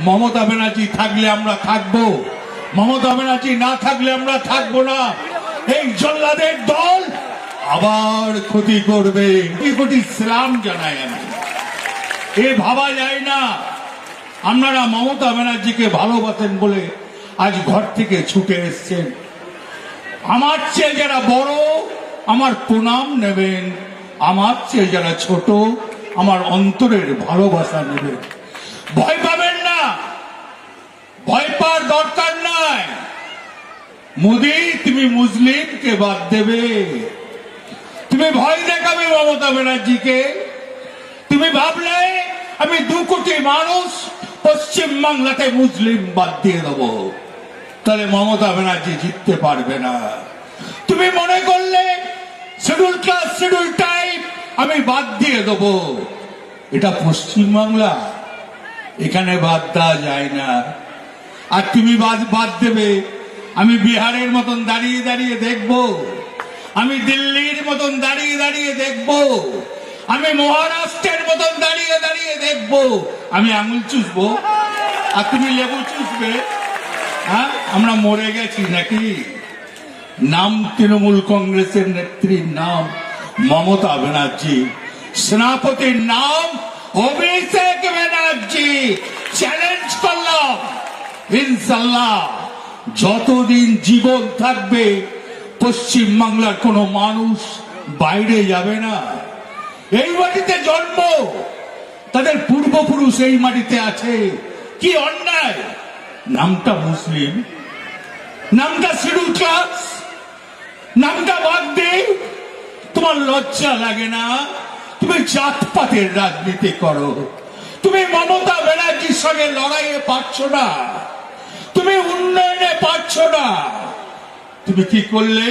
মমতা ব্যানার্জি থাকলে আমরা থাকবো, মমতা ব্যানার্জি না থাকলে আমরা থাকবো না। এই জল্লাদের দল আবার ক্ষতি করবে। কোটি কোটি সালাম জানাই আমি। এ ভাবা যায় না আপনারা মমতা ব্যানার্জিকে ভালোবাসেন বলে আজ ঘর থেকে ছুটে এসছেন। আমার চেয়ে যারা বড় আমার প্রণাম নেবেন, আমার চেয়ে যারা ছোট আমার অন্তরের ভালোবাসা নেবেন। ভয় পাবেন না, ভয় পাওয়ার দরকার নাই। মোদি তুমি মুসলিমকে বাদ দেবে, তুমি ভয় দেখাবে মমতা ব্যানার্জিকে। তুমি ভাবলে আমি 2 কোটি মানুষ পশ্চিম বাংলাতে মুসলিম বাদ দিয়ে দেবো, তাহলে মমতা ব্যানার্জি জিততে পারবে না। তুমি মনে করলে শিডিউল ক্লাস শিডিউল টাইপ আমি বাদ দিয়ে দেবো, এটা পশ্চিম বাংলা, এখানে বাদ দেওয়া যায় না। আর তুমি বাদ দেবে, আমি বিহারের মতন দাঁড়িয়ে দাঁড়িয়ে দেখবো, আমি দিল্লির মতন দাঁড়িয়ে দাঁড়িয়ে দেখবো, আমি মহারাষ্ট্রের মতন দাঁড়িয়ে দাঁড়িয়ে দেখবো। আমি আঙুল চুষবো আর তুমি লেবু চুষবে। হ্যাঁ, আমরা মরে গেছি নাকি? নাম তৃণমূল কংগ্রেসের নেত্রীর নাম মমতা ব্যানার্জি, সেনাপতির নাম অভিষেক ব্যানার্জি। চ্যালেঞ্জ করলাম, ইনশাল্লাহ যতদিন জীবন থাকবে পশ্চিম বাংলার কোনো মানুষ বাইরে যাবে না। এই মাটিতে জন্ম, তাদের পূর্বপুরুষ এই মাটিতে আছে। কি অন্যায়, নামটা মুসলিম, নামটা শিডিউল ক্লাস, নামটা বাদ দে। তোমার লজ্জা লাগে না? তুমি জাতপাতের রাজনীতি করো, তুমি মমতা ব্যানার্জির সঙ্গে লড়াইয়ে পারছো না, তুমি উন্নয়নে পারছো না। তুমি কি করলে?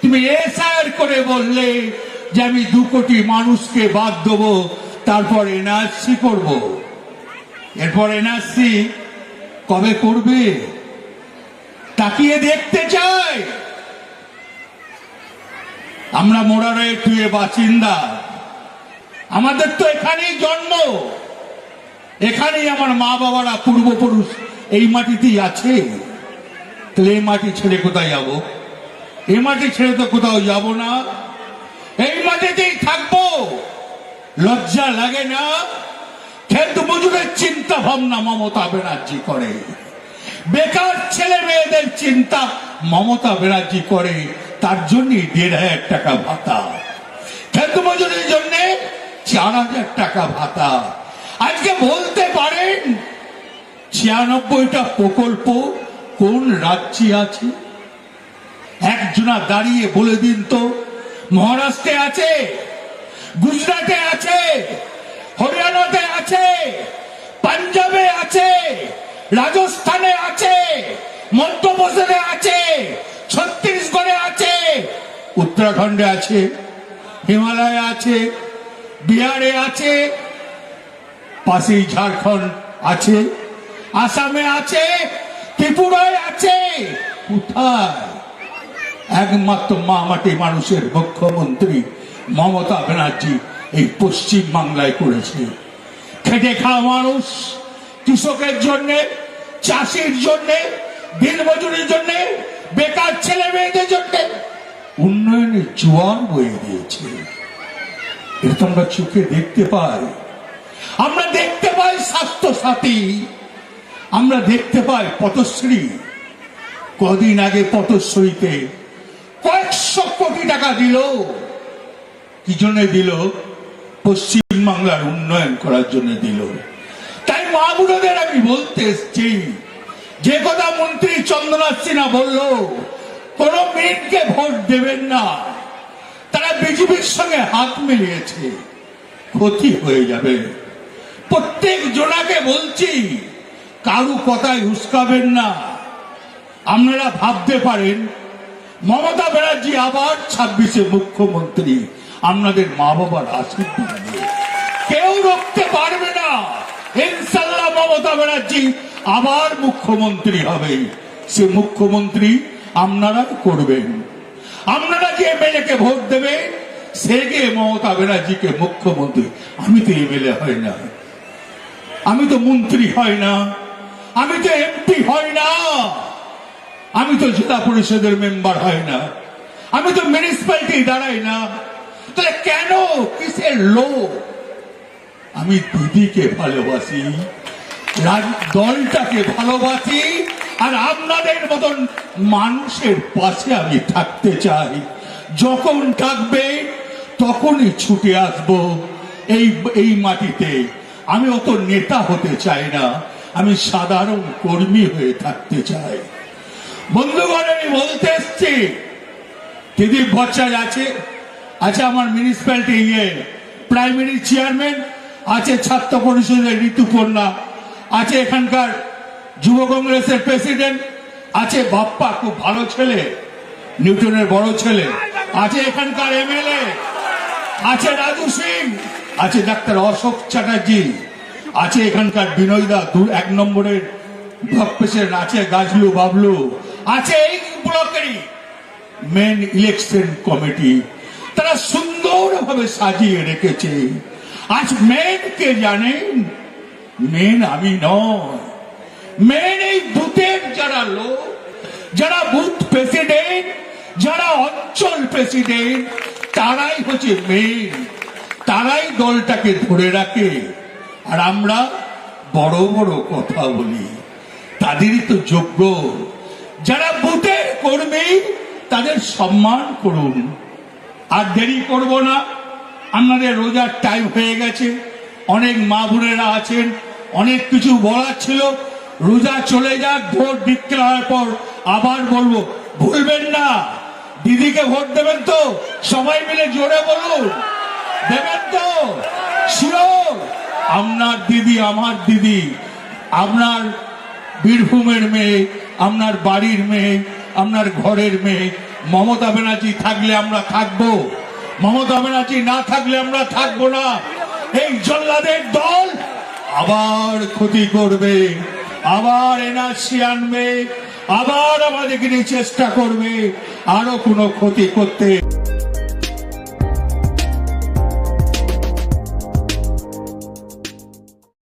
তুমি এসআর করে বললে যে আমি 2 কোটি মানুষকে বাদ দেবো, তারপর এনআরসি করব। এরপর এনআরসি কবে করবে তাকিয়ে দেখতে চাই। আমরা মোরারয়ে টুয়ে বাসিন্দা, আমাদের তো এখানেই জন্ম, এখানেই আমার মা বাবারা পূর্বপুরুষ এই মাটিতেই আছে। তাহলে এই মাটি ছেড়ে কোথায় যাব? এই মাটি ছেড়ে তো কোথাও যাব না, এই মাটিতেই থাকবো। লজ্জা লাগে না? ক্ষেত মজুরের চিন্তা ভাবনা মমতা ব্যানার্জি করে, বেকার ছেলে মেয়েদের চিন্তা মমতা ব্যানার্জি করে। তার জন্য 1,500 টাকা ভাতা, ক্ষেত মজুরের জন্য 4,000 টাকা ভাতা। আজকে বলতে পারেন 96টা প্রকল্প কোন রাজ্যে আছে? একজনা দাঁড়িয়ে বলে দিন তো। মহারাষ্ট্রে আছে, গুজরাটে আছে, হরিয়ানাতে আছে, পাঞ্জাবে আছে, রাজস্থানে আছে, মধ্যপ্রদেশে আছে, ছত্তিশগড়ে আছে, উত্তরাখণ্ডে আছে, হিমালয়ে আছে, বিহারে আছে, পাশেই ঝাড়খণ্ড আছে, আসামে আছে, ত্রিপুরায় আছে। কোথায়? একমাত্র মা মাটি মানুষের মুখ্যমন্ত্রী মমতা ব্যানার্জি এই পশ্চিম বাংলায় করেছে। খেটে খাওয়া মানুষ, কৃষকের জন্য, চাষির জন্য, দিনমজুরির জন্য, বেকার ছেলে মেয়েদের জন্য উন্নয়নের জোয়ার বয়ে দিয়েছে। এটা আমরা চোখে দেখতে পাই। আমরা দেখতে পাই স্বাস্থ্য সাথী, আমরা দেখতে পাই পথশ্রী। কদিন আগে পথশ্রীতে কয়েকশো কোটি টাকা দিল। কি জন্য দিল? পশ্চিম বাংলার উন্নয়ন করার জন্য দিল। তাই মা বোনদের আমি বলতে এসছি, যে কথা মন্ত্রী চন্দ্রনাথ সিনহা বলল, কোন মেয়েকে ভোট দেবেন না, তারা বিজেপির সঙ্গে হাত মিলিয়েছে, ক্ষতি হয়ে যাবে। প্রত্যেক জনাকে বলছি, কারু কথায় উস্কাবেন না। আপনারা ভাবতে পারেন মমতা ব্যানার্জি আবার 26-এ মুখ্যমন্ত্রী, আপনাদের মা বাবার আশীর্বাদ দিয়ে কেউ রুখতে পারবে না। ইনশাল্লাহ মমতা ব্যানার্জি আবার মুখ্যমন্ত্রী হবে। সে মুখ্যমন্ত্রী আপনারা করবেন। আপনারা যে এমএলএ-কে ভোট দেবে সে গিয়ে মমতা ব্যানার্জিকে মুখ্যমন্ত্রী। আমি তো এমএলএ হয় না, আমি তো মন্ত্রী হয় না, আমি তো এমপি হয় না, আমি তো জেলা পরিষদের মেম্বার হয় না, আমি তো মিউনিসিপ্যালিটি দাঁড়াই না। তাহলে কেন, কিসের লোভ? আমি দিদিকে ভালোবাসি, দলটাকে ভালোবাসি, আর আপনাদের মতন মানুষের পাশে আমি থাকতে চাই। যখন ডাকবে তখনই ছুটে আসবো এই মাটিতে। আমি অত নেতা হতে চাই না, আমি সাধারণ কর্মী হয়ে থাকতে চাই। বন্ধুগণ, আমি বলতে এসছি, দিদি ভট্টাচার্য আছে আমার মিউনিসিপ্যালিটি প্রাইমারি চেয়ারম্যান, আছে ছাত্র পরিষদের ঋতুপর্ণা, আছে এখানকার যুব কংগ্রেসের প্রেসিডেন্ট, আছে বাপ্পা খুব ভালো ছেলে, নিউটনের বড় ছেলে, আছে এখানকার এমএলএ, আছে রাজু সিং, আছে ডাক্তার অশোক চ্যাটার্জি, আছে এখানকার বিনয় দা 1 নম্বরের ব্লক প্রেসিডেন্ট, আছে গাজলু বাবলু, আছে এই ব্লকেরই মেন ইলেকশন কমিটি। তারা সুন্দরভাবে সাজিয়ে রেখেছে। আজ মেন কে জানেন? মেন আমি নয়, মেন এই বুথের যারা লোক, যারা বুথ প্রেসিডেন্ট, যারা অঞ্চল প্রেসিডেন্ট, তারাই হচ্ছে মেন, তারাই দলটাকে ধরে রাখে। আর আমরা বড় বড় কথা বলি, তাদেরই তো যোগ্য। যারা বুথের কর্মী তাদের সম্মান করুন। আর দেরি করব না, আপনাদের রোজার টাইম হয়ে গেছে, অনেক মা বোনেরা আছেন, অনেক কিছু বলার ছিল। রোজা চলে যাক, ভোট ডিক্লেয়ার পর আবার বলবো, ভুলবেন না দিদিকে ভোট দেবেন তো? সবাই মিলে জোরে বলুন, দেবেন তো? শিওর? আপনার দিদি, আমার দিদি, আপনার বীরভূমের মেয়ে, আপনার বাড়ির মেয়ে, আপনার ঘরের মেয়ে। মমতা ব্যানার্জি থাকলে আমরা থাকবো, মমতা ব্যানার্জি না থাকলে আমরা থাকবো না। এই জল্লাদের দল আবার ক্ষতি করবে, আবার এনআরসি আনবে, আবার আমাদেরকে নিয়ে চেষ্টা করবে আরো কোনো ক্ষতি করতে।